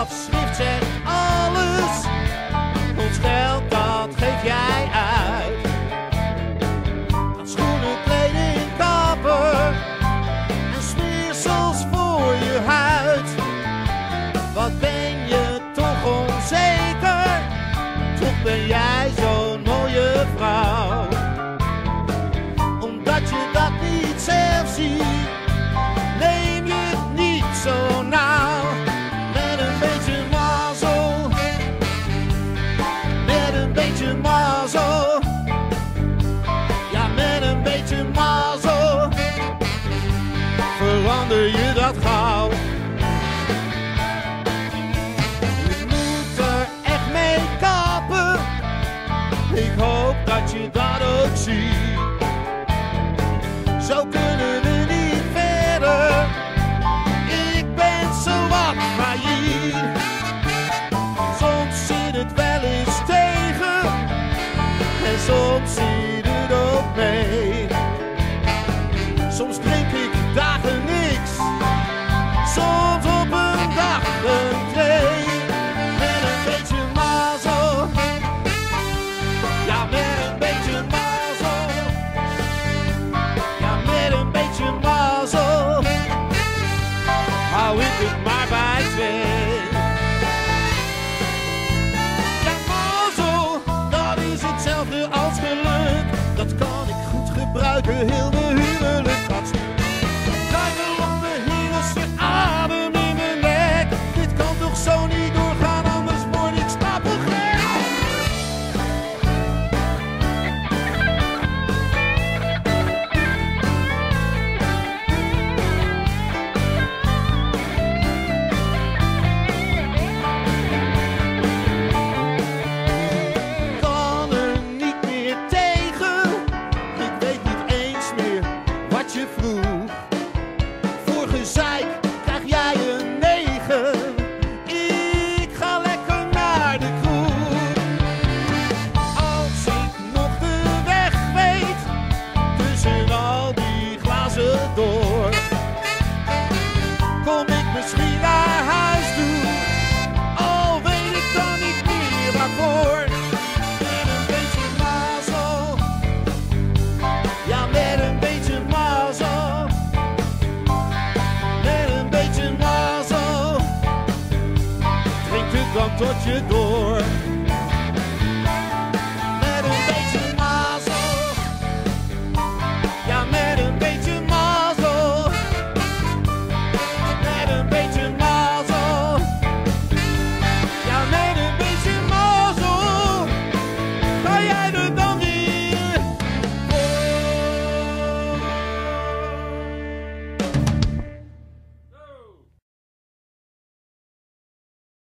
schrift zegt alles. Ons geld dat geef jij uit. Aan schoenen, kleding, kapper en smeersels voor je huid. Wat ben je toch onzeker? Toch ben jij zo'n mooie vrouw. Omdat je dat niet zelf ziet, neem je het niet zo nauw. Met een beetje mazzel, met een beetje mazzel. Ja, met een beetje mazzel verander je dat gauw. Je moet er echt mee kappen, ik hoop dat je dat ook ziet. Zo kunnen we niet verder, ik ben zowat failliet. Soms zit het wel eens tegen en soms zit het ook mee. Soms drink ik dagen niks, soms op een dag een twee. Met een beetje mazzel, ja met een beetje mazzel. Ja met een beetje mazzel, hou ik het maar bij twee. Ja mazzel, dat is hetzelfde als geluk. Dat kan ik goed gebruiken, heel mijn huwelijk gaat stuk. Duimelanden hingen ze adem in mijn nek. Dit kan toch zo niet doorgaan, anders word ik stapelgek. Kan er niet meer tegen, ik weet niet eens meer wat je vroeg. Voor gezeik krijg jij een 9, ik ga lekker naar de kroeg. Als ik nog de weg weet, tussen al die glazen door, kom ik misschien naar huis toe, al weet ik dan niet meer waarvoor. Met een beetje mazzel, ja met een beetje mazzel. Met een beetje mazzel, drinkt het dan tot je door.